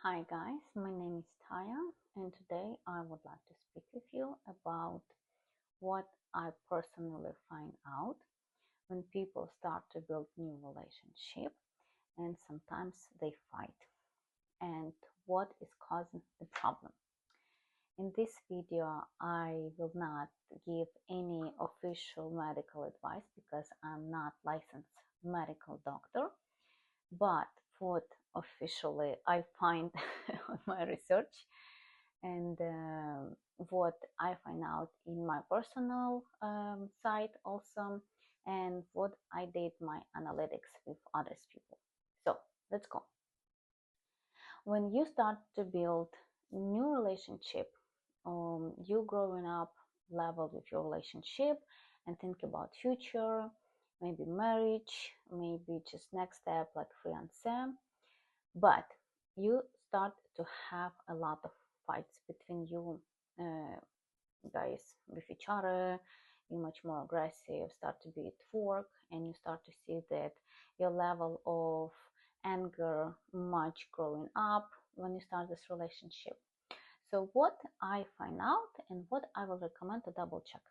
Hi guys, my name is Taya, and today I would like to speak with you about what I personally find out when people start to build new relationship and sometimes they fight, and what is causing the problem. In this video, I will not give any official medical advice because I'm not licensed medical doctor, but what officially I find on my research and what I find out in my personal site also, and what I did my analytics with others people. So let's go. When you start to build new relationship, you growing up level with your relationship and think about future, maybe marriage, maybe just next step like fiancé, but you start to have a lot of fights between you uh, guys with each other. You're much more aggressive, start to be at work, and you start to see that your level of anger much growing up when you start this relationship. So what I find out and what I will recommend to double check.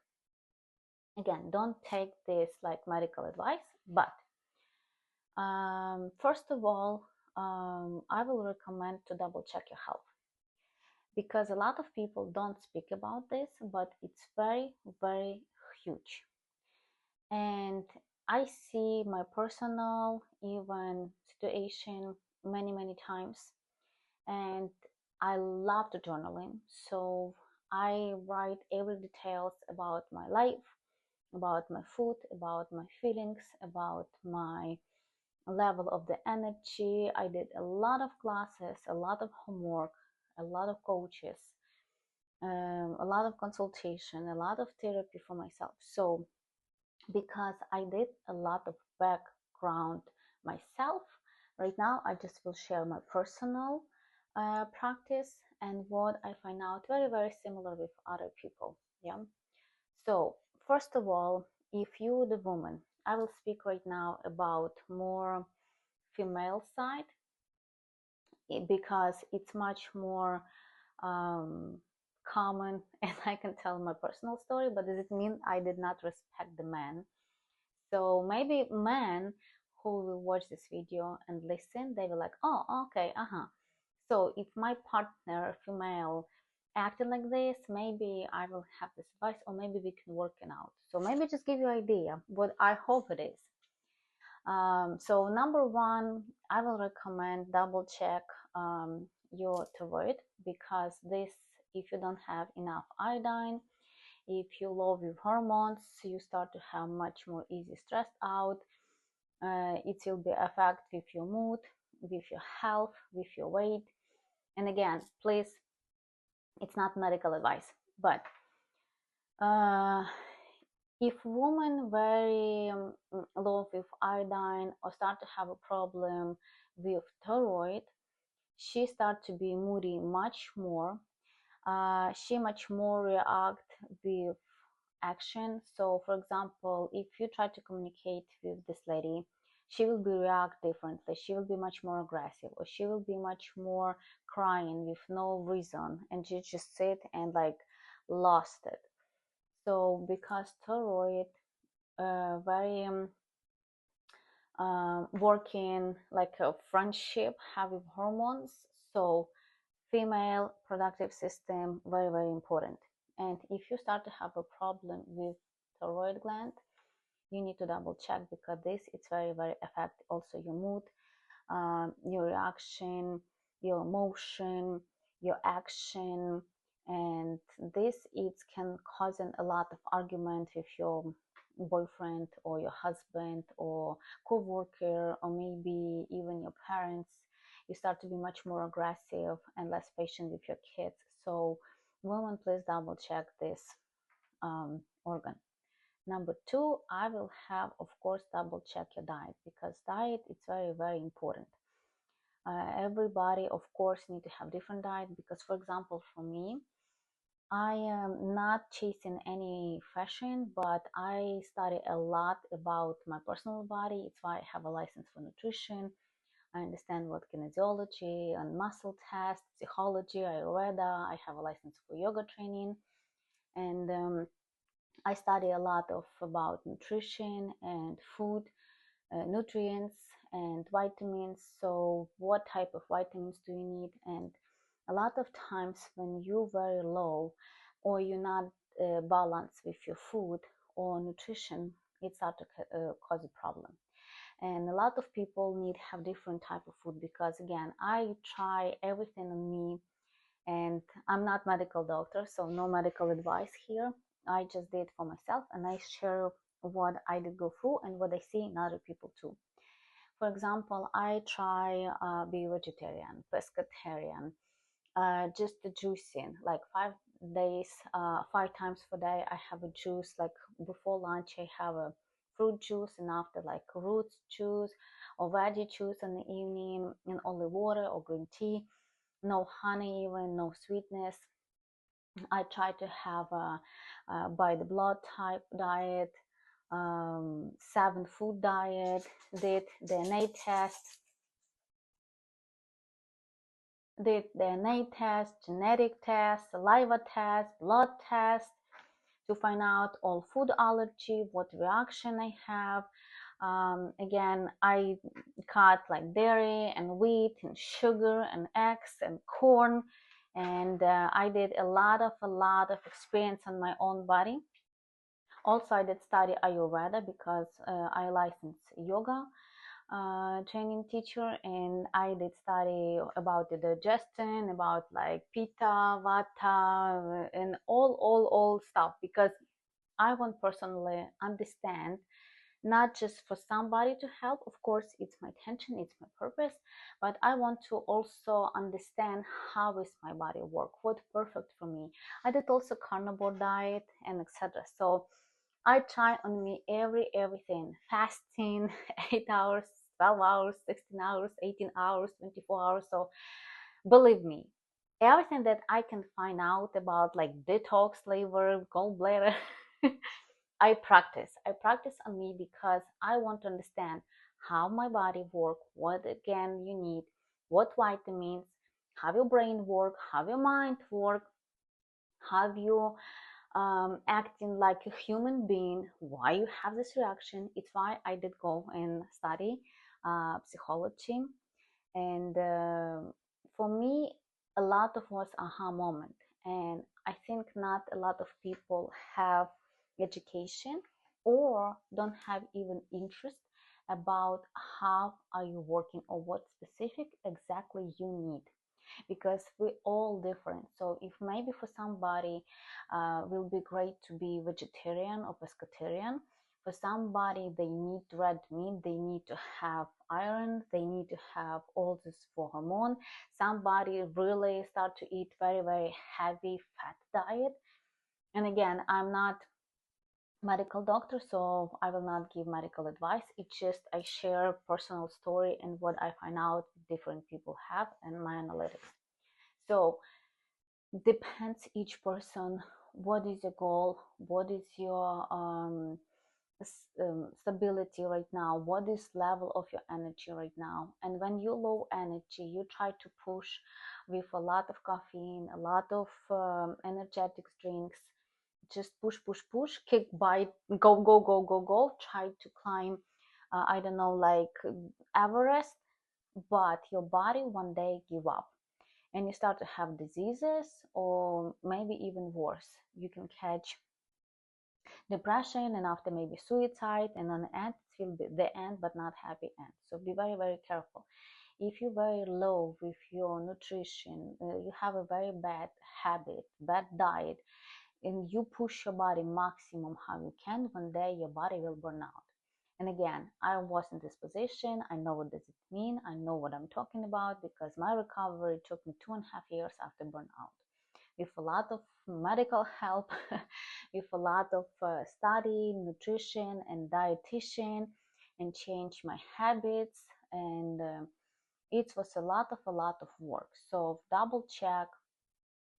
Again, don't take this like medical advice, but first of all, I will recommend to double check your health, because a lot of people don't speak about this, but it's very, very huge. And I see my personal even situation many, many times, and I love the journaling. So I write every details about my life, about my food, about my feelings, about my level of the energy. I did a lot of classes, a lot of homework, a lot of coaches, a lot of consultation, a lot of therapy for myself. So because I did a lot of background myself, right now I just will share my personal practice and what I find out very, very similar with other people. Yeah. So first of all, if you the woman, I will speak right now about more female side because it's much more um, common, and I can tell my personal story, but does it mean I did not respect the man? So maybe men who will watch this video and listen, they will like, oh, okay, so if my partner, female, acting like this, maybe I will have this advice, or maybe we can work it out. So maybe just give you an idea what I hope it is. So number one, I will recommend double check your thyroid, because this, if you don't have enough iodine, if you low your hormones, you start to have much more easy stressed out. It will be affect with your mood, with your health, with your weight. And again, please, it's not medical advice, but uh, if women very low with iodine or start to have a problem with thyroid, she start to be moody much more. She much more react with action. So for example, if you try to communicate with this lady, she will be react differently. She will be much more aggressive, or she will be much more crying with no reason, and she just sit and like lost it. So because thyroid very working like a friendship having hormones, so female productive system very, very important. And if you start to have a problem with thyroid gland, you need to double check, because this it's very, very affect also your mood, your reaction, your emotion, your action, and this it can cause a lot of argument with your boyfriend or your husband or co-worker, or maybe even your parents. You start to be much more aggressive and less patient with your kids. So women, please double check this organ. Number two, I will have, of course, double check your diet, because diet is very, very important. Everybody, of course, need to have different diet, because, for example, for me, I am not chasing any fashion, but I study a lot about my personal body. It's why I have a license for nutrition. I understand what kinesiology and muscle tests, psychology, Ayurveda. I have a license for yoga training, and I study a lot of about nutrition and food, nutrients and vitamins. So what type of vitamins do you need? And a lot of times when you're very low or you're not balanced with your food or nutrition, it starts to cause a problem. And a lot of people need have different type of food, because again, I try everything on me, and I'm not medical doctor, so no medical advice here. I just did for myself, and I share what I did go through and what I see in other people too. For example, I try be vegetarian, pescatarian, just the juicing, like 5 days, 5 times per day. I have a juice. Like before lunch, I have a fruit juice, and after like roots juice or veggie juice in the evening, and only water or green tea. No honey, even no sweetness. I try to have by the blood type diet, 7 food diet, did DNA test, genetic test, saliva test, blood test, to find out all food allergy, what reaction I have. Again, I cut like dairy and wheat and sugar and eggs and corn, and I did a lot of experience on my own body. Also, I did study Ayurveda because I licensed yoga training teacher, and I did study about the digestion, about like pitta, vata, and all stuff, because I want personally understand, not just for somebody to help. Of course, it's my intention, it's my purpose, but I want to also understand how is my body work, what perfect for me. I did also carnivore diet and etc. So I try on me everything, fasting, 8 hours, 12 hours, 16 hours, 18 hours, 24 hours. So believe me, everything that I can find out about like detox, liver, gallbladder, I practice. I practice on me because I want to understand how my body work, what again you need, what vitamins, how your brain work, how your mind work, how you acting like a human being, why you have this reaction. It's why I did go and study psychology. And for me, a lot of was aha moment. And I think not a lot of people have education or don't have even interest about how are you working or what specific exactly you need, because we're all different. So if maybe for somebody will be great to be vegetarian or pescatarian, for somebody they need red meat, they need to have iron, they need to have all this for hormone. Somebody really start to eat very heavy fat diet. And again, I'm not medical doctor, so I will not give medical advice. It's just I share personal story and what I find out different people have and my analytics. So depends each person, what is your goal, what is your stability right now, what is level of your energy right now. And when you low energy, you try to push with a lot of caffeine, a lot of energetic drinks, just push, kick, bite, go, try to climb I don't know, like Everest, but your body one day give up and you start to have diseases, or maybe even worse, you can catch depression and after maybe suicide, and on the end it will be the end but not happy end. So be very careful. If you're very low with your nutrition, you have a very bad habit, bad diet, and you push your body maximum how you can, one day your body will burn out. And again, I was in this position. I know what does it mean. I know what I'm talking about, because my recovery took me 2.5 years after burnout, with a lot of medical help, with a lot of study, nutrition and dietitian, and change my habits. And it was a lot of work. So double check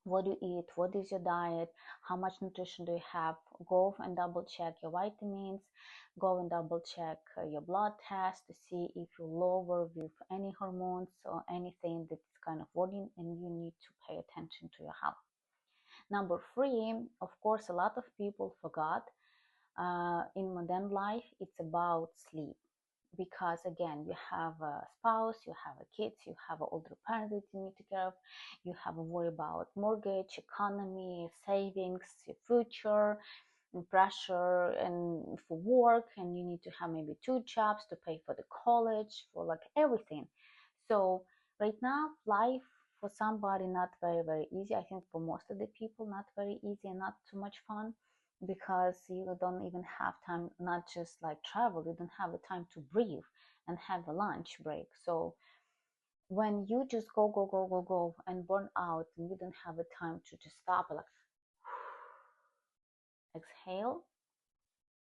what do you eat, what is your diet, how much nutrition do you have. Go and double check your vitamins, go and double check your blood test to see if you're lower with any hormones or anything that's kind of worrying, and you need to pay attention to your health. Number three, of course, a lot of people forgot in modern life, it's about sleep. Because again, you have a spouse, you have a kids, you have an older parent that you need to care of, you have a worry about mortgage, economy, savings, your future, and pressure and for work, and you need to have maybe two jobs to pay for the college, for like everything. So right now, life for somebody not very easy. I think for most of the people, not very easy and not too much fun, because you don't even have time, not just like travel, you don't have the time to breathe and have a lunch break. So when you just go and burn out, and you don't have the time to just stop, like exhale,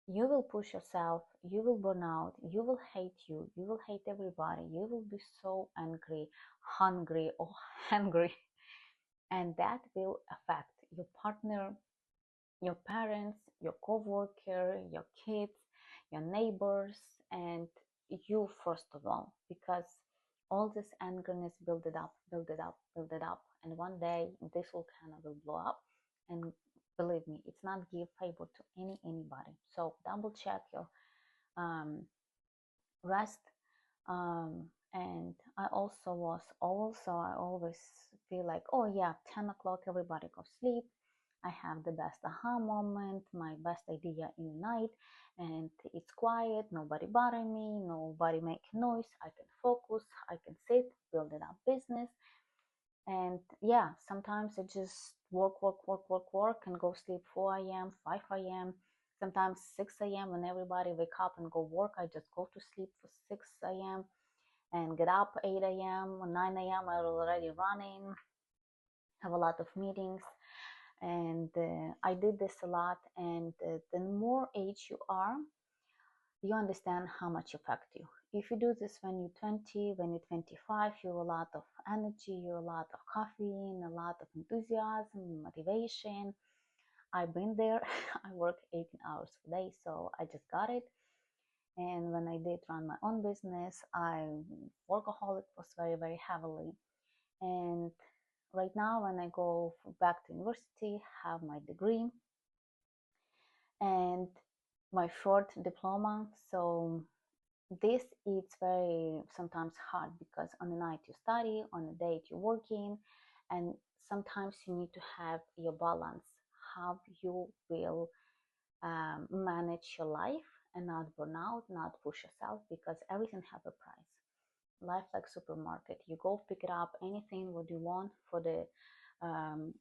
you will push yourself, you will burn out, you will hate everybody, you will be so angry, hungry, or hungry, and that will affect your partner, your parents, your co-worker, your kids, your neighbors, and you first of all, because all this angerness build it up, and one day this volcano will blow up. And believe me, it's not give favor to anybody. So double check your rest. And I always feel like, oh yeah, 10 o'clock everybody go sleep. I have the best aha moment, my best idea in the night, and it's quiet, nobody bother me, nobody make noise, I can focus, I can sit, build it up business. And yeah, sometimes I just work, and go sleep 4 a.m., 5 a.m., sometimes 6 a.m. When everybody wake up and go work, I just go to sleep for 6 a.m. and get up 8 a.m. or 9 a.m. I'm already running, have a lot of meetings. And I did this a lot. And the more age you are, you understand how much affect you. If you do this when you're 20, when you're 25, you have a lot of energy, you have a lot of caffeine, a lot of enthusiasm, motivation. I've been there. I work 18 hours a day, so I just got it. And when I did run my own business, I workaholic was very heavily. And right now, when I go back to university, have my degree and my short diploma. So this is very sometimes hard, because on the night you study, on the day you're working, and sometimes you need to have your balance, how you will manage your life and not burn out, not push yourself, because everything have a price. Life like supermarket, you go pick it up anything what you want for the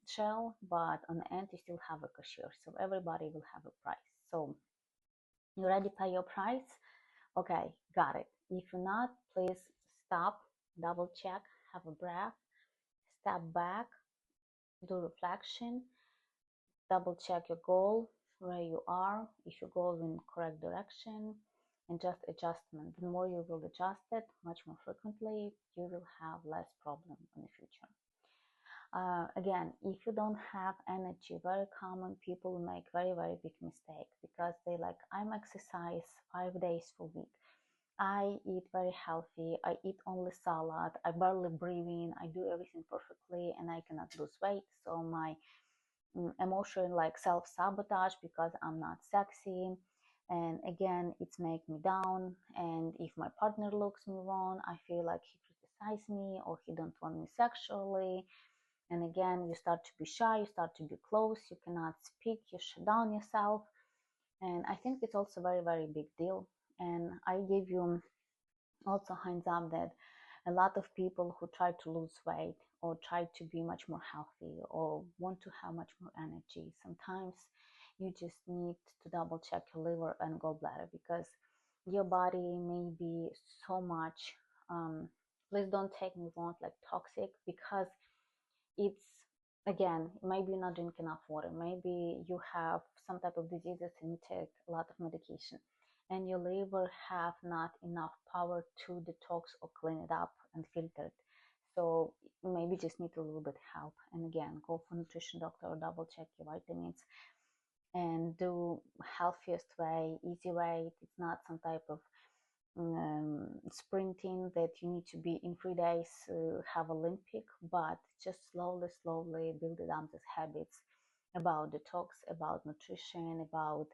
shell, but on the end you still have a cashier, so everybody will have a price. So you already pay your price. Okay, got it. If you're not, please stop, double check, have a breath, step back, do reflection, double check your goal, where you are, if you go in correct direction, and just adjustment. The more you will adjust it much more frequently, you will have less problem in the future. Again, if you don't have energy, very common, people make very big mistake, because they like, I'm exercise 5 days per week, I eat very healthy, I eat only salad, I barely breathe in, I do everything perfectly, and I cannot lose weight. So my emotion like self-sabotage, because I'm not sexy, and again it's make me down. And if my partner looks me wrong, I feel like he criticizes me, or he don't want me sexually. And again, you start to be shy, you start to be close, you cannot speak, you shut down yourself. And I think it's also very big deal. And I give you also hands up that a lot of people who try to lose weight, or try to be much more healthy, or want to have much more energy, sometimes you just need to double check your liver and gallbladder, because your body may be so much, please don't take me wrong, like toxic, because it's, again, maybe you're not drinking enough water, maybe you have some type of diseases and you take a lot of medication, and your liver have not enough power to detox or clean it up and filter it. So maybe just need a little bit help. And again, go for nutrition doctor or double check your vitamins and do healthiest way, easy way. It's not some type of sprinting that you need to be in 3 days, have Olympic, but just slowly, slowly build it up, these habits about detox, about nutrition, about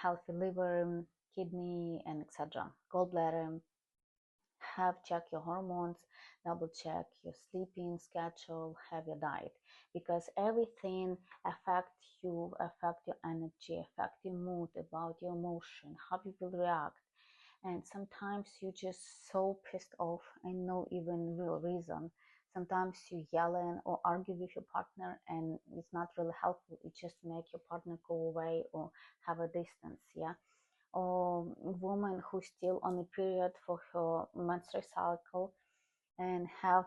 healthy liver, kidney, and etc. Gallbladder. Have check your hormones, double check your sleeping schedule, have your diet, because everything affects you, affect your energy, affect your mood, about your emotion, how you will react. And sometimes you just so pissed off and no even real reason. Sometimes you yelling or argue with your partner and it's not really helpful. It just make your partner go away or have a distance, yeah. Or woman who's still on a period for her menstrual cycle and have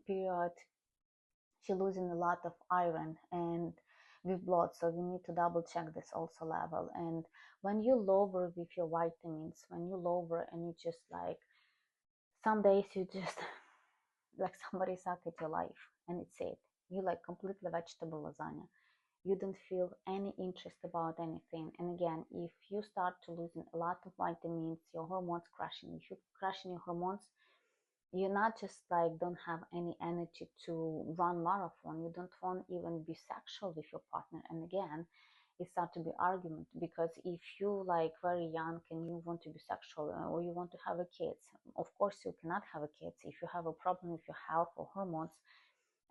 period, she losing a lot of iron and with blood, so we need to double check this also level. And when you lower with your vitamins, when you lower and you just like some days you just like somebody suck at your life and it's it, you like completely vegetable lasagna, you don't feel any interest about anything. And again, if you start to losing a lot of vitamins, your hormones crashing, if you crashing your hormones, you're not just like don't have any energy to run marathon, you don't want even be sexual with your partner. And again, it start to be argument, because if you like very young and you want to be sexual or you want to have a kids, of course you cannot have a kids if you have a problem with your health or hormones.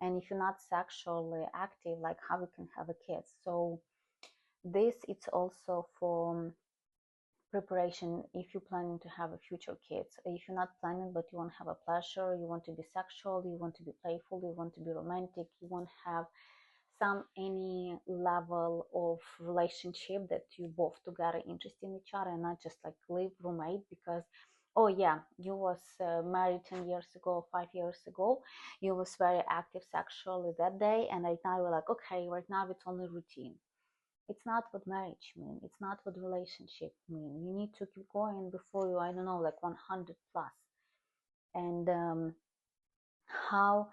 And if you're not sexually active, like how you can have a kids. So this it's also for preparation if you're planning to have a future kids. If you're not planning but you want to have a pleasure, you want to be sexual, you want to be playful, you want to be romantic, you want to have some any level of relationship that you both together interested in each other and not just like live roommate because oh yeah, you was married 10 years ago, 5 years ago, you was very active sexually that day, and right now you're like okay, right now it's only routine. It's not what marriage mean, it's not what relationship mean. You need to keep going before you, I don't know, like 100 plus. And how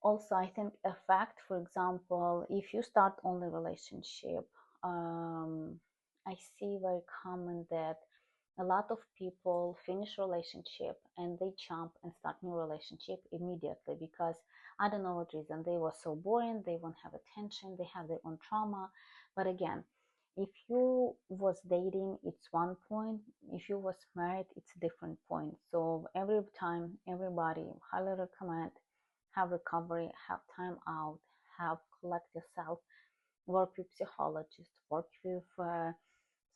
also I think a fact, for example, if you start only relationship, I see very common that a lot of people finish relationship and they jump and start new relationship immediately because I don't know what reason, they were so boring, they won't have attention, they have their own trauma. But again, if you was dating, it's one point. If you was married, it's a different point. So every time, everybody highly recommend have recovery, have time out, have collect yourself, work with psychologist, work with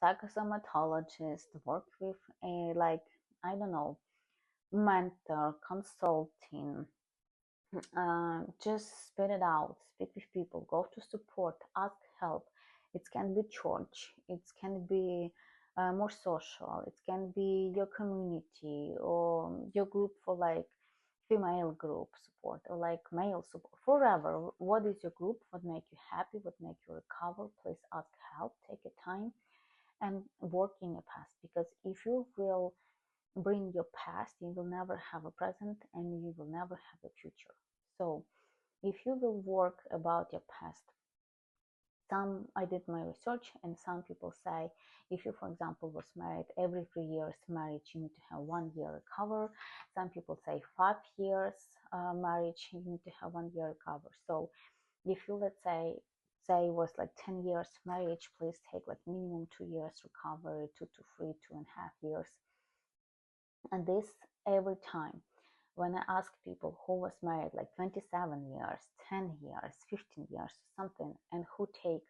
psychosomatologist, work with a like I don't know, mentor, consulting. Just spit it out, speak with people, go to support, ask help. It can be church, it can be more social, it can be your community or your group for like female group support or like male support, forever. What is your group? What make you happy? What make you recover? Please ask help, take your time and work in your past, because if you will bring your past, you will never have a present and you will never have a future. So if you will work about your past, I did my research and some people say if you, for example, was married every 3 years marriage, you need to have 1 year recover. Some people say 5 years marriage, you need to have 1 year recover. So if you, let's say was like 10 years marriage, please take like minimum 2 years recovery, 2 to 3, 2.5 years. And this every time. When I ask people who was married like 27 years, 10 years, 15 years, something, and who take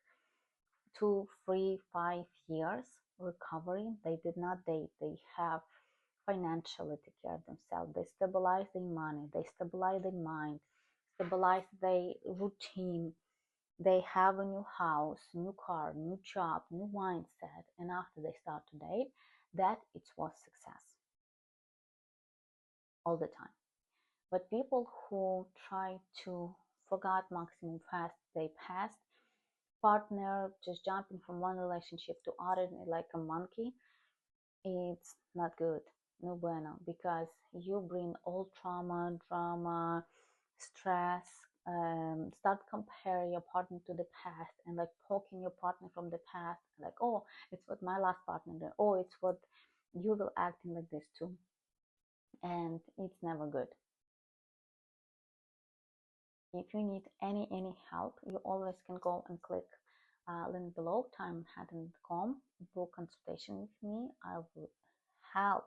2, 3, 5 years recovery, they did not date, they have financially take care of themselves, they stabilize their money, they stabilize their mind, stabilize their routine, they have a new house, new car, new job, new mindset, and after they start to date, that it was success all the time. But people who try to forget maximum fast they past, partner just jumping from one relationship to other like a monkey, it's not good, no bueno, because you bring all trauma, drama, stress, start comparing your partner to the past and like poking your partner from the past, like, oh, it's what my last partner did, oh, it's what you will acting like this too. And it's never good. If you need any help, you always can go and click link below, tayamanhattan.com, book consultation with me. I will help,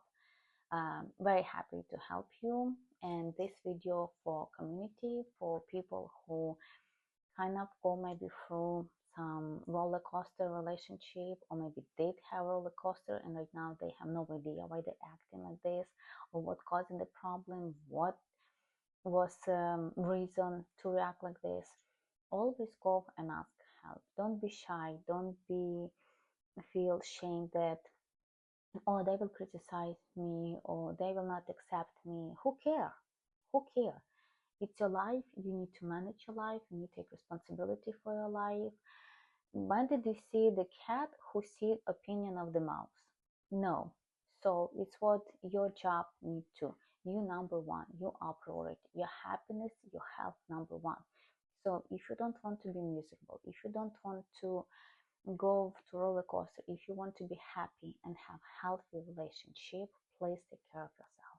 very happy to help you. And this video for community, for people who kind of go maybe through some roller coaster relationship, or maybe did have a roller coaster and right now they have no idea why they're acting like this, or what causing the problem, what was reason to react like this. Always go and ask help. Don't be shy. Don't be feel shame that, oh, they will criticize me or they will not accept me. Who care? Who care? It's your life. You need to manage your life. You need to take responsibility for your life. When did you see the cat who sees opinion of the mouse? No. So it's what your job need to. You number one. You are priority. Your happiness, your health number one. So if you don't want to be miserable, if you don't want to go to roller coaster, if you want to be happy and have healthy relationship, please take care of yourself.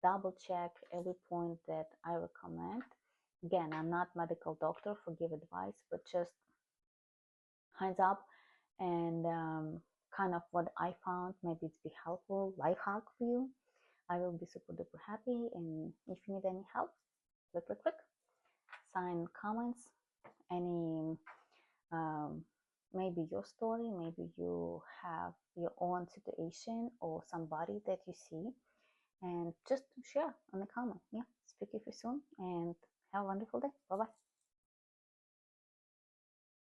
Double check every point that I recommend. Again, I'm not medical doctor for give advice, but just hands up and kind of what I found. Maybe it's be helpful, life hack for you. I will be super duper happy. And if you need any help, click. Sign comments, any maybe your story, maybe you have your own situation or somebody that you see, and just share on the comment. Yeah, speak to you soon and have a wonderful day. Bye bye.